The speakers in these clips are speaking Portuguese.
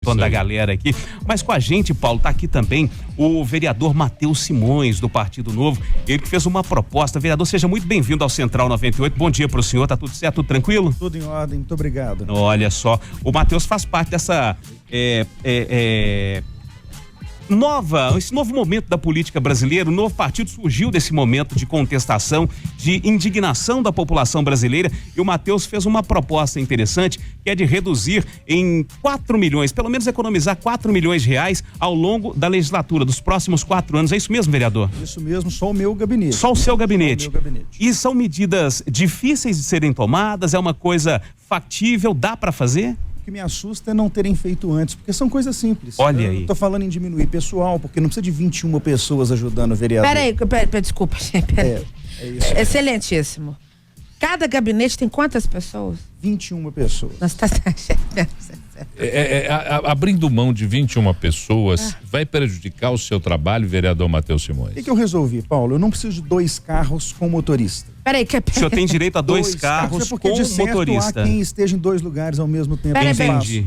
participando da galera aqui. Mas com a gente, Paulo, tá aqui também o vereador Matheus Simões, do Partido Novo. Ele que fez uma proposta. Vereador, seja muito bem-vindo ao Central 98. Bom dia pro senhor, tá tudo certo, tudo tranquilo? Tudo em ordem, muito obrigado. Olha só, o Matheus faz parte dessa esse novo momento da política brasileira. O novo partido surgiu desse momento de contestação, de indignação da população brasileira, e o Matheus fez uma proposta interessante, que é de reduzir em 4 milhões, pelo menos economizar 4 milhões de reais ao longo da legislatura, dos próximos 4 anos. É isso mesmo, vereador? Isso mesmo, só o meu gabinete. Só o seu gabinete. Só o meu gabinete. E são medidas difíceis de serem tomadas? É uma coisa factível? Dá para fazer? O que me assusta é não terem feito antes, porque são coisas simples. Olha aí. Eu tô falando em diminuir pessoal, porque não precisa de 21 pessoas ajudando o vereador. Peraí, desculpa, gente. É isso. Excelentíssimo. Cada gabinete tem quantas pessoas? 21 pessoas. Nós tá... Abrindo mão de 21 pessoas, vai prejudicar o seu trabalho, vereador Matheus Simões? O que eu resolvi, Paulo? Eu não preciso de 2 carros com motorista. Peraí, O senhor tem direito a 2 carros porque com de certo motorista. há quem esteja em 2 lugares ao mesmo tempo. Entendi.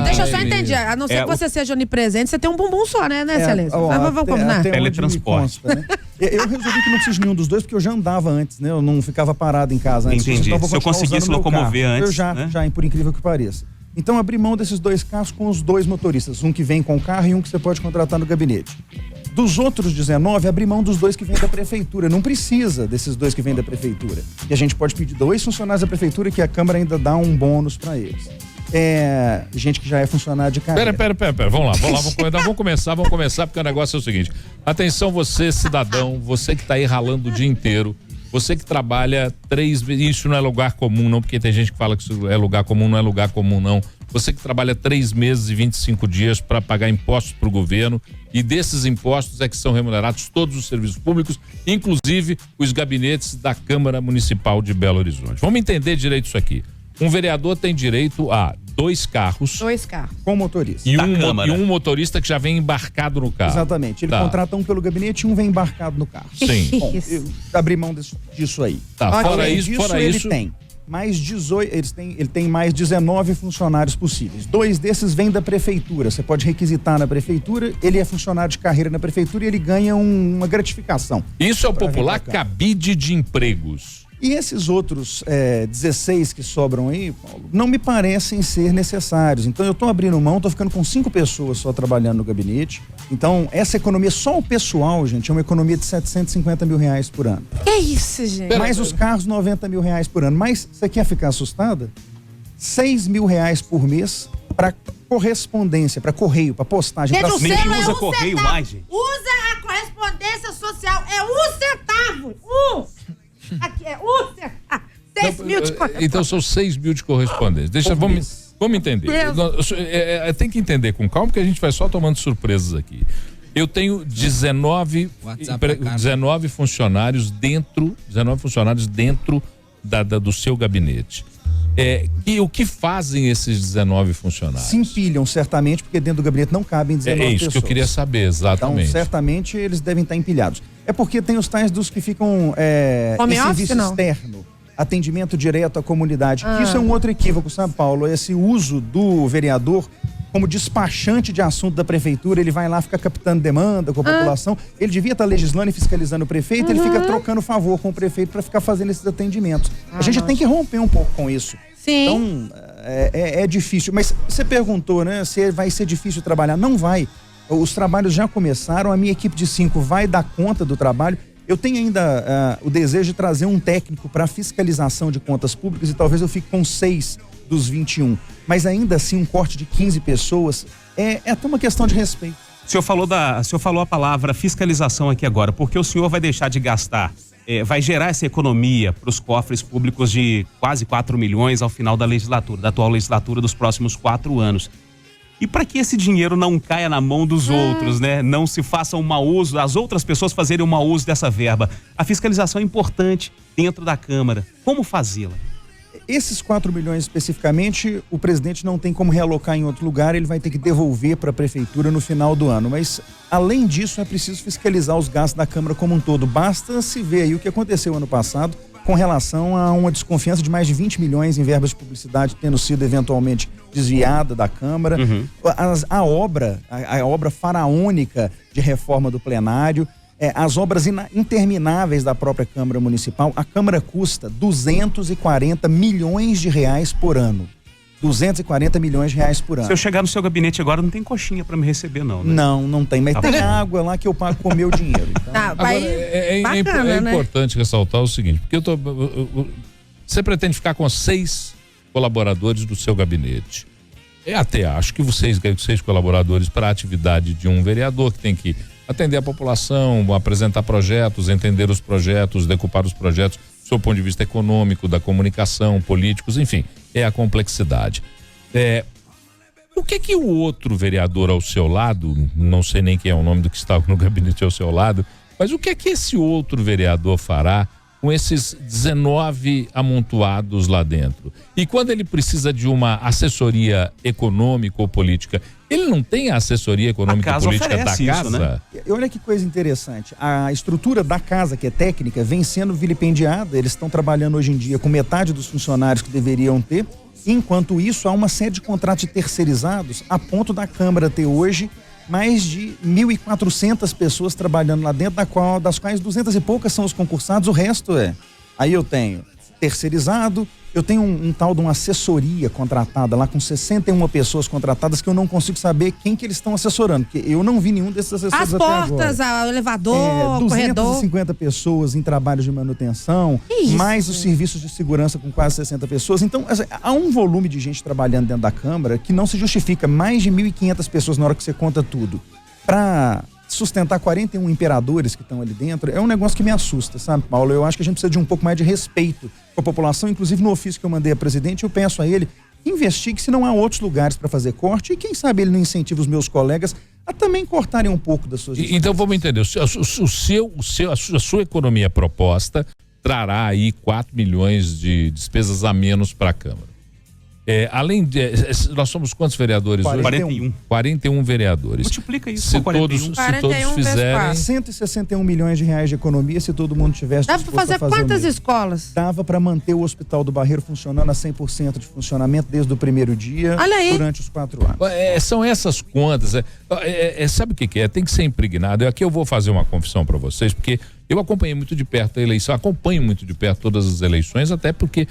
Deixa eu só entender. A não ser que você seja onipresente, você tem um bumbum só, né, excelência? Vamos combinar. Teletransporte. Consta, né? Eu resolvi que não preciso de nenhum dos dois, porque eu já andava antes, né? Eu não ficava parado em casa antes. Entendi. Então, se eu conseguisse locomover antes. Eu já, por incrível que pareça. Então, abri mão desses 2 carros com os 2 motoristas. Um que vem com o carro e um que você pode contratar no gabinete. Dos outros 19, abri mão dos 2 que vêm da prefeitura. Não precisa desses 2 que vêm da prefeitura. E a gente pode pedir 2 funcionários da prefeitura, que a Câmara ainda dá um bônus para eles. Gente que já é funcionário de carreira. Pera. Vamos lá, vamos começar, porque o negócio é o seguinte. Atenção, você, cidadão, você que tá aí ralando o dia inteiro, você que trabalha 3 vezes, isso não é lugar comum não, porque tem gente que fala que isso é lugar comum, não é lugar comum não. Você que trabalha 3 meses e 25 dias para pagar impostos para o governo, e desses impostos é que são remunerados todos os serviços públicos, inclusive os gabinetes da Câmara Municipal de Belo Horizonte. Vamos entender direito isso aqui. Um vereador tem direito a 2 carros. 2 carros. Com motorista. E um motorista que já vem embarcado no carro. Exatamente. Ele contrata um pelo gabinete e um vem embarcado no carro. Sim. Bom, eu abri mão disso aí. Fora isso, ele tem mais 18, ele tem mais 19 funcionários possíveis. 2 desses vêm da prefeitura. Você pode requisitar na prefeitura, ele é funcionário de carreira na prefeitura e ele ganha uma gratificação. Isso é o popular cabide de empregos. E esses outros 16 que sobram aí, Paulo, não me parecem ser necessários. Então eu estou abrindo mão, estou ficando com 5 pessoas só trabalhando no gabinete. Então essa economia, só o pessoal, gente, é uma economia de 750 mil reais por ano. É isso, gente. Mais os carros, 90 mil reais por ano. Mas você quer ficar assustada? 6 mil reais por mês para correspondência, para correio, para postagem. Gente, Ninguém usa correio mais, gente. Usa a correspondência social. É 1 centavo. Aqui é 1 centavo. 6 mil de correspondência. Então são 6 mil de correspondência. Vamos entender. Tem que entender com calma, porque a gente vai só tomando surpresas aqui. Eu tenho 19 funcionários dentro do seu gabinete. E o que fazem esses 19 funcionários? Se empilham, certamente, porque dentro do gabinete não cabem 19 pessoas. É isso que eu queria saber, exatamente. Então, certamente, eles devem estar empilhados. É porque tem os tais dos que ficam em serviço externo, atendimento direto à comunidade. Isso é um outro equívoco, sabe, Paulo? Esse uso do vereador como despachante de assunto da prefeitura, ele vai lá, fica captando demanda com a população. Ele devia estar legislando e fiscalizando o prefeito, ele fica trocando favor com o prefeito para ficar fazendo esses atendimentos. A gente tem que romper um pouco com isso. Sim. Então, é difícil. Mas você perguntou, né, se vai ser difícil trabalhar. Não vai. Os trabalhos já começaram, a minha equipe de 5 vai dar conta do trabalho. Eu tenho ainda o desejo de trazer um técnico para fiscalização de contas públicas e talvez eu fique com 6 dos 21. Mas ainda assim, um corte de 15 pessoas é até uma questão de respeito. O senhor falou a palavra fiscalização aqui agora, porque o senhor vai deixar de gastar, vai gerar essa economia para os cofres públicos de quase 4 milhões ao final da legislatura, da atual legislatura dos próximos 4 anos. E para que esse dinheiro não caia na mão dos outros, né? Não se faça um mau uso, as outras pessoas fazerem um mau uso dessa verba. A fiscalização é importante dentro da Câmara. Como fazê-la? Esses 4 milhões especificamente, o presidente não tem como realocar em outro lugar, ele vai ter que devolver para a prefeitura no final do ano. Mas, além disso, é preciso fiscalizar os gastos da Câmara como um todo. Basta se ver aí o que aconteceu ano passado com relação a uma desconfiança de mais de 20 milhões em verbas de publicidade tendo sido eventualmente desviada da Câmara, a obra faraônica de reforma do plenário, as obras intermináveis da própria Câmara Municipal. A Câmara custa 240 milhões de reais por ano. 240 milhões de reais por ano. Se eu chegar no seu gabinete agora, não tem coxinha para me receber, não, né? Não tem, mas tem água lá que eu pago com o meu dinheiro. Então. Agora, é importante ressaltar o seguinte, porque você pretende ficar com 6 colaboradores do seu gabinete. Eu até acho que vocês, 6 colaboradores para a atividade de um vereador que tem que atender a população, apresentar projetos, entender os projetos, decupar os projetos do seu ponto de vista econômico, da comunicação, políticos, enfim, é a complexidade. O que o outro vereador ao seu lado, não sei nem quem é o nome do que está no gabinete ao seu lado, mas o que esse outro vereador fará com esses 19 amontoados lá dentro? E quando ele precisa de uma assessoria econômica ou política, ele não tem a assessoria econômica e política da casa? Isso, né? Olha que coisa interessante. A estrutura da casa, que é técnica, vem sendo vilipendiada. Eles estão trabalhando hoje em dia com metade dos funcionários que deveriam ter. Enquanto isso, há uma série de contratos terceirizados, a ponto da Câmara ter hoje mais de 1.400 pessoas trabalhando lá dentro, das quais 200 e poucas são os concursados, o resto Aí eu tenho terceirizado, eu tenho um tal de uma assessoria contratada lá com 61 pessoas contratadas que eu não consigo saber quem que eles estão assessorando, porque eu não vi nenhum desses assessores até agora. As portas, o elevador, o corredor. 250 pessoas em trabalhos de manutenção, mais os serviços de segurança com quase 60 pessoas. Então, há um volume de gente trabalhando dentro da Câmara que não se justifica. Mais de 1.500 pessoas na hora que você conta tudo. Para sustentar 41 imperadores que estão ali dentro, é um negócio que me assusta, sabe, Paulo? Eu acho que a gente precisa de um pouco mais de respeito com a população. Inclusive, no ofício que eu mandei a presidente, eu peço a ele que investigue se não há outros lugares para fazer corte, e quem sabe ele não incentiva os meus colegas a também cortarem um pouco das suas despesas. Então vamos entender, a sua economia proposta trará aí 4 milhões de despesas a menos para a Câmara. Além de, nós somos quantos vereadores 41. hoje? 41 vereadores. Multiplica isso se por 41. Se todos fizerem 161 milhões de reais de economia, se todo mundo tivesse. Dá para fazer quantas escolas? Dava para manter o Hospital do Barreiro funcionando a 100% de funcionamento desde o primeiro dia, durante os 4 anos. São essas contas. Sabe o que é? Tem que ser impregnado. Aqui eu vou fazer uma confissão para vocês, porque eu acompanhei muito de perto a eleição, acompanho muito de perto todas as eleições, até porque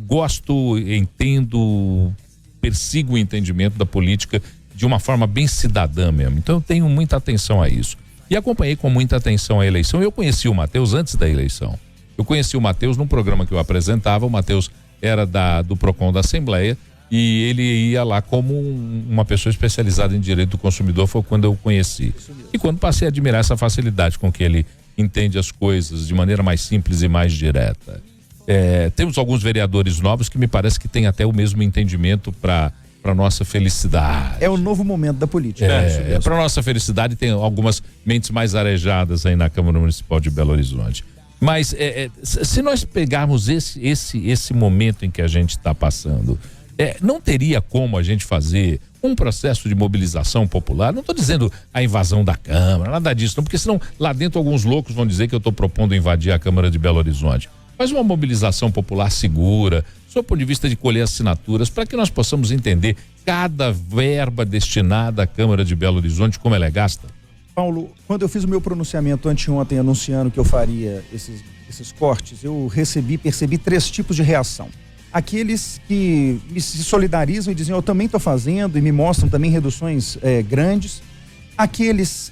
gosto, entendo, persigo o entendimento da política de uma forma bem cidadã mesmo. Então eu tenho muita atenção a isso. E acompanhei com muita atenção a eleição. Eu conheci o Matheus antes da eleição. Eu conheci o Matheus num programa que eu apresentava. O Matheus era do Procon da Assembleia e ele ia lá como uma pessoa especializada em direito do consumidor. Foi quando eu o conheci. E quando passei a admirar essa facilidade com que ele entende as coisas de maneira mais simples e mais direta. Temos alguns vereadores novos que me parece que têm até o mesmo entendimento para nossa felicidade. É o novo momento da política. Para nossa felicidade, tem algumas mentes mais arejadas aí na Câmara Municipal de Belo Horizonte. Mas se nós pegarmos esse momento em que a gente está passando, não teria como a gente fazer um processo de mobilização popular? Não estou dizendo a invasão da Câmara, nada disso, não, porque senão lá dentro alguns loucos vão dizer que eu estou propondo invadir a Câmara de Belo Horizonte. Mas uma mobilização popular segura, do ponto de vista de colher assinaturas, para que nós possamos entender cada verba destinada à Câmara de Belo Horizonte, como ela é gasta. Paulo, quando eu fiz o meu pronunciamento anteontem anunciando que eu faria esses cortes, eu percebi 3 tipos de reação. Aqueles que se solidarizam e dizem, eu também estou fazendo, e me mostram também reduções grandes. Aqueles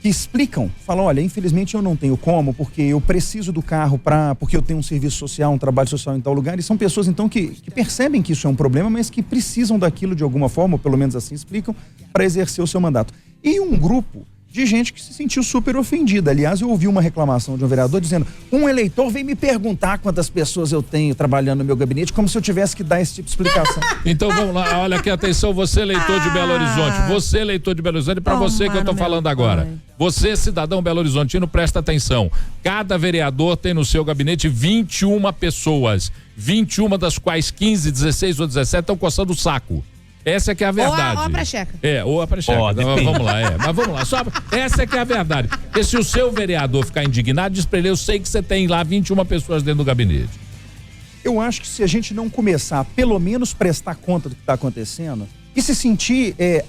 que explicam, falam, olha, infelizmente eu não tenho como, porque eu preciso do carro porque eu tenho um serviço social, um trabalho social em tal lugar, e são pessoas então que percebem que isso é um problema, mas que precisam daquilo de alguma forma, ou pelo menos assim explicam, para exercer o seu mandato. E um grupo de gente que se sentiu super ofendida. Aliás, eu ouvi uma reclamação de um vereador dizendo, um eleitor vem me perguntar quantas pessoas eu tenho trabalhando no meu gabinete, como se eu tivesse que dar esse tipo de explicação. Então vamos lá, olha aqui, atenção, você eleitor de Belo Horizonte, para você que eu tô falando agora. Você, cidadão Belo Horizontino, presta atenção. Cada vereador tem no seu gabinete 21 pessoas, 21 das quais 15, 16 ou 17 estão coçando o saco. Essa que é a verdade. Ou a precheca. Ou a precheca. Vamos lá, mas vamos lá. Essa que é a verdade. Porque se o seu vereador ficar indignado, diz pra ele, eu sei que você tem lá 21 pessoas dentro do gabinete. eu acho que se a gente não começar a pelo menos prestar conta do que está acontecendo e se sentir, é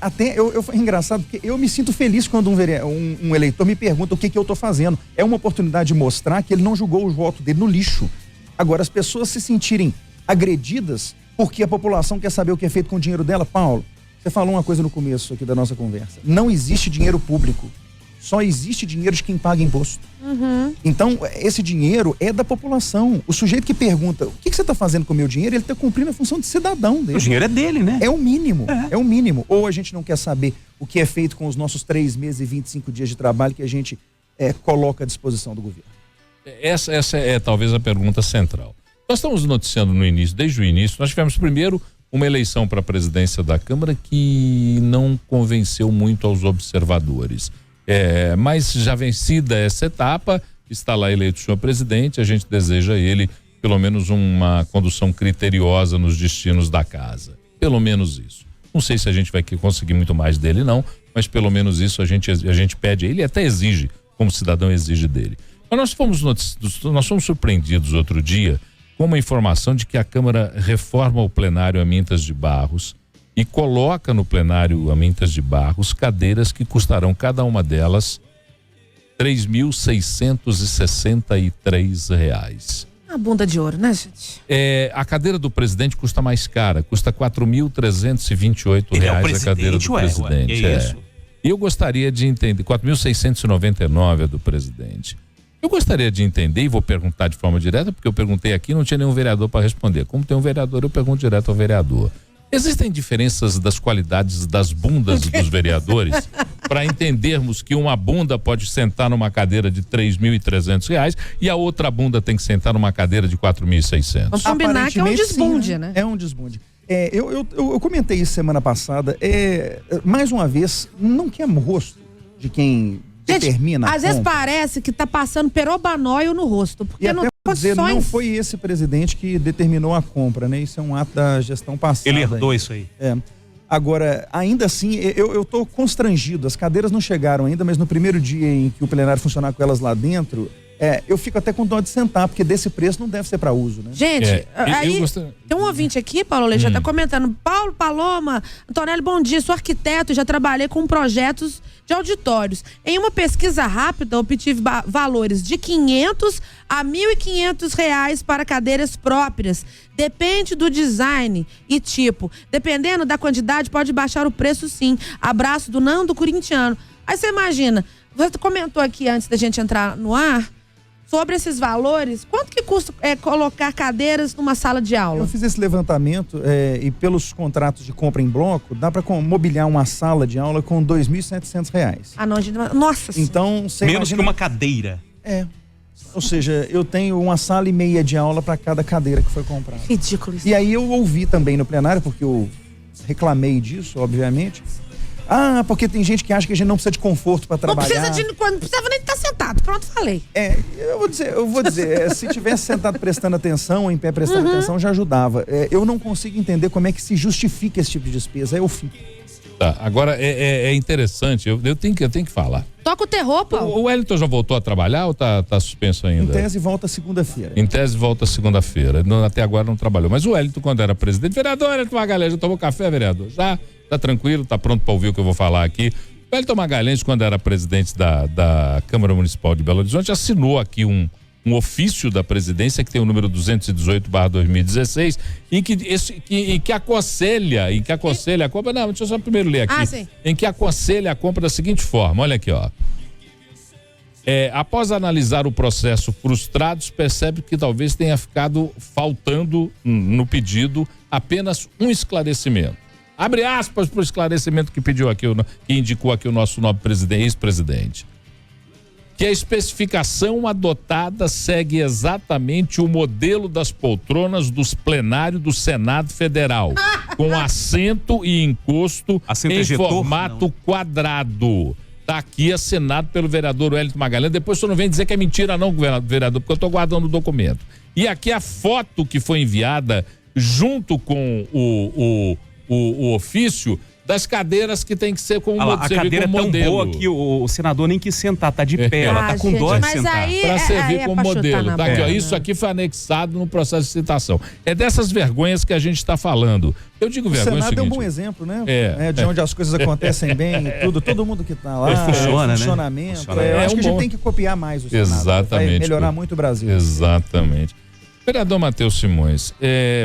engraçado, porque eu me sinto feliz quando um eleitor me pergunta o que eu estou fazendo. É uma oportunidade de mostrar que ele não jogou o voto dele no lixo. Agora, as pessoas se sentirem agredidas porque a população quer saber o que é feito com o dinheiro dela. Paulo, você falou uma coisa no começo aqui da nossa conversa. Não existe dinheiro público. Só existe dinheiro de quem paga imposto. Então, esse dinheiro é da população. O sujeito que pergunta, o que você está fazendo com o meu dinheiro? Ele está cumprindo a função de cidadão dele. O dinheiro é dele, né? É o mínimo, é o mínimo. Ou a gente não quer saber o que é feito com os nossos 3 meses e 25 dias de trabalho que a gente coloca à disposição do governo. Essa é talvez a pergunta central. Nós estamos noticiando desde o início, nós tivemos primeiro uma eleição para a presidência da Câmara que não convenceu muito aos observadores. Mas já vencida essa etapa, está lá eleito o senhor presidente, a gente deseja a ele pelo menos uma condução criteriosa nos destinos da casa. Pelo menos isso. Não sei se a gente vai conseguir muito mais dele não, mas pelo menos isso a gente pede a ele e até exige, como cidadão exige dele. Mas nós fomos surpreendidos outro dia com uma informação de que a Câmara reforma o plenário Amintas de Barros e coloca no plenário Amintas de Barros cadeiras que custarão cada uma delas R$3.663. Uma bunda de ouro, né, gente? A cadeira do presidente custa mais cara, custa R$4.328 a cadeira do presidente. E eu gostaria de entender, R$4.699 a do presidente. Eu gostaria de entender, e vou perguntar de forma direta, porque eu perguntei aqui, não tinha nenhum vereador para responder. Como tem um vereador, eu pergunto direto ao vereador. Existem diferenças das qualidades das bundas dos vereadores para entendermos que uma bunda pode sentar numa cadeira de R$3.300 e a outra bunda tem que sentar numa cadeira de R$4.600? Vamos combinar que é um desbunde, sim, né? É um desbunde. Eu comentei isso semana passada. Mais uma vez, não queima o rosto de quem determina. Às vezes parece que tá passando perobanóio no rosto, porque não tem condições. Não foi esse presidente que determinou a compra, né? Isso é um ato da gestão passada. Ele herdou isso aí. Agora, ainda assim, eu tô constrangido. As cadeiras não chegaram ainda, mas no primeiro dia em que o plenário funcionar com elas lá dentro, eu fico até com dó de sentar, porque desse preço não deve ser para uso, né? Gente, tem um ouvinte aqui, Paulo, já tá comentando. Paulo Paloma, Antonelli, bom dia, sou arquiteto e já trabalhei com projetos de auditórios. Em uma pesquisa rápida, obtive valores de R$500 a R$1.500 para cadeiras próprias. Depende do design e tipo. Dependendo da quantidade, pode baixar o preço sim. Abraço do Nando Corintiano. Aí você imagina, você comentou aqui antes da gente entrar no ar, sobre esses valores, quanto que custa colocar cadeiras numa sala de aula? Eu fiz esse levantamento e pelos contratos de compra em bloco, dá para mobiliar uma sala de aula com R$2.700. Ah, não, nossa. Então, você menos que uma cadeira. Ou seja, eu tenho uma sala e meia de aula para cada cadeira que foi comprada. Ridículo isso. E aí eu ouvi também no plenário, porque eu reclamei disso, obviamente. Porque tem gente que acha que a gente não precisa de conforto para trabalhar. Não precisava nem estar sentado. Pronto, falei. Eu vou dizer, se tivesse sentado prestando atenção, em pé prestando atenção, já ajudava. Eu não consigo entender como é que se justifica esse tipo de despesa. É o fim. Tá, agora é interessante, eu tenho que falar. Toca o terror, Paulo. O Wellington já voltou a trabalhar ou tá suspenso ainda? Em tese volta segunda-feira. Em tese volta segunda-feira. Até agora não trabalhou. Mas o Wellington, quando era presidente, vereador, Wellington Magalhães, já tomou café, vereador? Já? Tá tranquilo, tá pronto para ouvir o que eu vou falar aqui. O Wellington Magalhães, quando era presidente da Câmara Municipal de Belo Horizonte, assinou aqui um ofício da presidência que tem o número 218/2016 em que aconselha a compra. Não, deixa eu só primeiro ler aqui. Sim. Em que aconselha a compra da seguinte forma, olha aqui, ó. Após analisar o processo frustrados, percebe que talvez tenha ficado faltando no pedido apenas um esclarecimento. Abre aspas para o esclarecimento que pediu aqui, que indicou aqui o nosso novo ex-presidente. Que a especificação adotada segue exatamente o modelo das poltronas dos plenários do Senado Federal, com assento e encosto em formato quadrado. Tá aqui assinado pelo vereador Wellington Magalhães. Depois você não vem dizer que é mentira não, vereador, porque eu tô guardando o documento. E aqui a foto que foi enviada junto com o ofício das cadeiras que tem que ser como a cadeira é tão boa que o senador nem quis sentar, tá de pé, ela tá com dó de sentar. Para servir como modelo. Tá aqui, ó, isso aqui foi anexado no processo de citação. É dessas vergonhas que a gente está falando. Eu digo vergonha. O Senado é um bom exemplo, né? De onde as coisas acontecem bem e tudo. Todo mundo que tá lá. Funciona, funcionamento. Funciona. Eu acho que a gente tem que copiar mais o Senado. Exatamente. Vai melhorar muito o Brasil. Exatamente. Vereador Matheus Simões,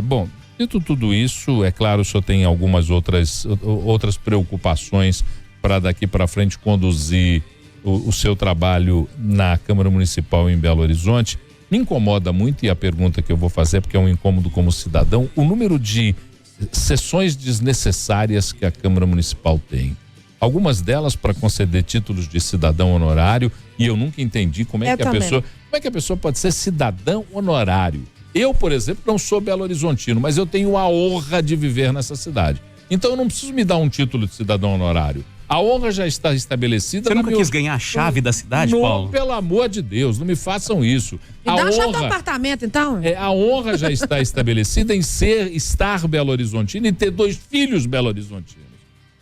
bom, dito tudo isso, é claro, o senhor tem algumas outras preocupações para daqui para frente conduzir o seu trabalho na Câmara Municipal em Belo Horizonte. Me incomoda muito, e a pergunta que eu vou fazer, porque é um incômodo como cidadão, o número de sessões desnecessárias que a Câmara Municipal tem. Algumas delas para conceder títulos de cidadão honorário, e eu nunca entendi como é que a pessoa pode ser cidadão honorário. Eu, por exemplo, não sou belo-horizontino, mas eu tenho a honra de viver nessa cidade. Então eu não preciso me dar um título de cidadão honorário. A honra já está estabelecida. Você nunca quis ganhar a chave da cidade, Paulo? Pelo amor de Deus, não me façam isso. Me dá a chave do apartamento, então. A honra já está estabelecida em estar belo-horizontino e ter 2 filhos belo-horizontinos.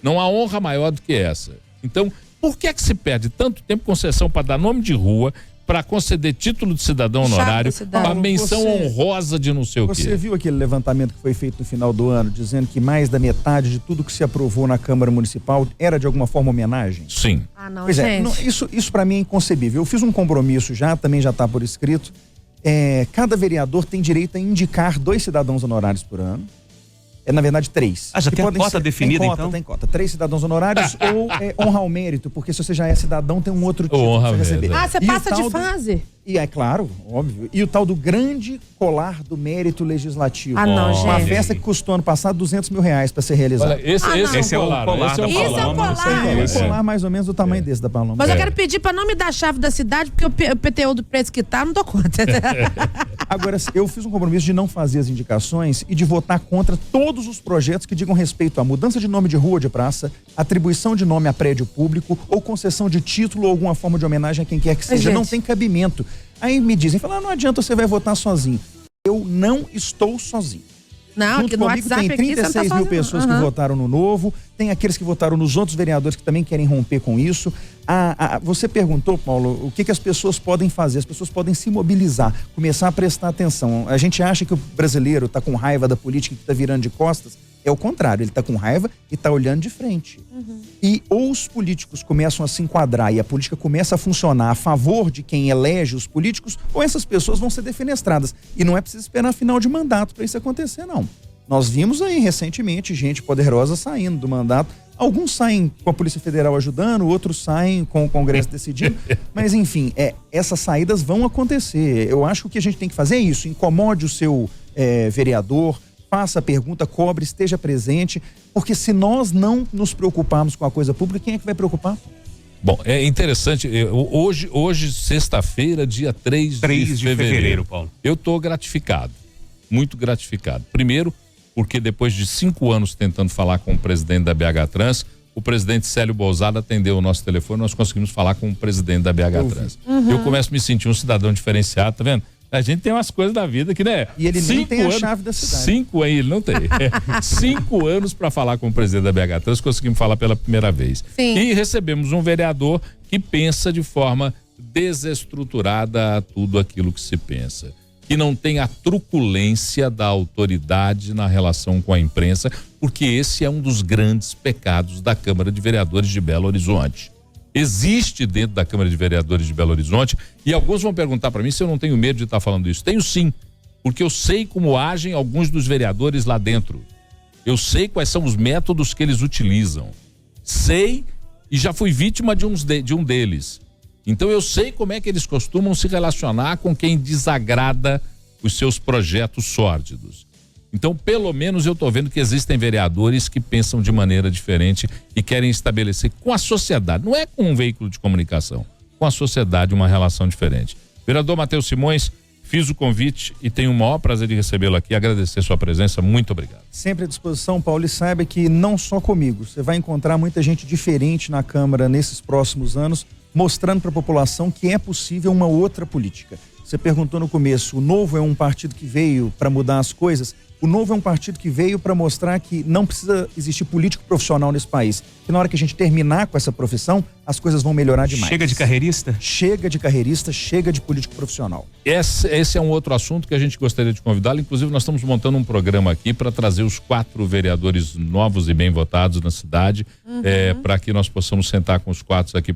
Não há honra maior do que essa. Então, por que se perde tanto tempo concessão para dar nome de rua, para conceder título de cidadão honorário, para menção honrosa de não sei o quê? Você viu aquele levantamento que foi feito no final do ano, dizendo que mais da metade de tudo que se aprovou na Câmara Municipal era de alguma forma homenagem? Sim. Pois isso para mim é inconcebível. Eu fiz um compromisso também já está por escrito. Cada vereador tem direito a indicar 2 cidadãos honorários por ano. Na verdade, 3. Já tem a cota definida, então? Tem cota. 3 cidadãos honorários ou honra ao mérito, porque se você já é cidadão, tem um outro tipo pra você receber. Você passa de fase? E é claro, óbvio. E o tal do grande colar do mérito legislativo. Não, gente. Uma festa que custou ano passado R$200 mil para ser realizada. Olha, esse é o colar. Esse é o colar. Um colar mais ou menos do tamanho desse da Paloma. Mas eu quero pedir para não me dar a chave da cidade, porque o PTU do preço que tá, não dou conta. Agora, eu fiz um compromisso de não fazer as indicações e de votar contra todos os projetos que digam respeito à mudança de nome de rua ou de praça, atribuição de nome a prédio público ou concessão de título ou alguma forma de homenagem a quem quer que seja. Não tem cabimento. Aí me dizem, não adianta, você vai votar sozinho. Eu não estou sozinho. Não, junto que no comigo WhatsApp tem 36 mil pessoas que votaram no Novo, tem aqueles que votaram nos outros vereadores que também querem romper com isso. Você perguntou, Paulo, o que as pessoas podem fazer? As pessoas podem se mobilizar, começar a prestar atenção. A gente acha que o brasileiro está com raiva da política que está virando de costas. É o contrário, ele está com raiva e está olhando de frente. E ou os políticos começam a se enquadrar e a política começa a funcionar a favor de quem elege os políticos, ou essas pessoas vão ser defenestradas. E não é preciso esperar final de mandato para isso acontecer, não. Nós vimos aí recentemente gente poderosa saindo do mandato. Alguns saem com a Polícia Federal ajudando, outros saem com o Congresso decidindo. Mas, enfim, essas saídas vão acontecer. Eu acho que o que a gente tem que fazer é isso. Incomode o seu vereador, faça a pergunta, cobre, esteja presente, porque se nós não nos preocuparmos com a coisa pública, quem é que vai preocupar? Bom, é interessante, hoje sexta-feira, dia 3 de fevereiro, Paulo. Eu estou gratificado, muito gratificado. Primeiro, porque depois de 5 anos tentando falar com o presidente da BH Trans, o presidente Célio Bousada atendeu o nosso telefone, nós conseguimos falar com o presidente da BH Trans. Eu começo a me sentir um cidadão diferenciado, tá vendo? A gente tem umas coisas da vida que, né? E ele nem tem a chave da cidade. Ele não tem. 5 anos para falar com o presidente da BH Trans, conseguimos falar pela primeira vez. Sim. E recebemos um vereador que pensa de forma desestruturada a tudo aquilo que se pensa. Que não tem a truculência da autoridade na relação com a imprensa, porque esse é um dos grandes pecados da Câmara de Vereadores de Belo Horizonte. Existe dentro da Câmara de Vereadores de Belo Horizonte, e alguns vão perguntar para mim se eu não tenho medo de estar falando isso. Tenho sim, porque eu sei como agem alguns dos vereadores lá dentro. Eu sei quais são os métodos que eles utilizam. Sei e já fui vítima de um deles. Então eu sei como é que eles costumam se relacionar com quem desagrada os seus projetos sórdidos. Então, pelo menos eu estou vendo que existem vereadores que pensam de maneira diferente e querem estabelecer com a sociedade, não é com um veículo de comunicação, com a sociedade uma relação diferente. Vereador Matheus Simões, fiz o convite e tenho o maior prazer de recebê-lo aqui, agradecer sua presença, muito obrigado. Sempre à disposição, Paulo, e saiba que não só comigo, você vai encontrar muita gente diferente na Câmara nesses próximos anos, mostrando para a população que é possível uma outra política. Você perguntou no começo, o Novo é um partido que veio para mudar as coisas. O Novo é um partido que veio para mostrar que não precisa existir político profissional nesse país. Que na hora que a gente terminar com essa profissão, as coisas vão melhorar demais. Chega de carreirista? Chega de carreirista, chega de político profissional. Esse é um outro assunto que a gente gostaria de convidá-lo. Inclusive, nós estamos montando um programa aqui para trazer os 4 vereadores novos e bem votados na cidade, para que nós possamos sentar com os 4 aqui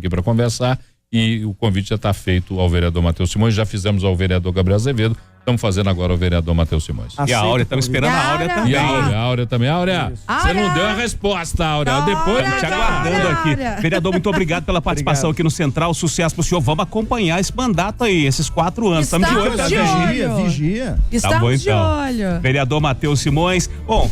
para conversar. E o convite já está feito ao vereador Matheus Simões, já fizemos ao vereador Gabriel Azevedo, estamos fazendo agora ao vereador Matheus Simões. E a Áurea, estamos esperando a Áurea também. E a Áurea também. Áurea, você não deu a resposta, Áurea. Depois te aguardando aqui. Vereador, muito obrigado pela participação aqui no Central. Sucesso pro senhor. Vamos acompanhar esse mandato aí, esses 4 anos. Estamos de olho. Vigia. Estamos tá bom, então. de olho. Vereador Matheus Simões. Bom,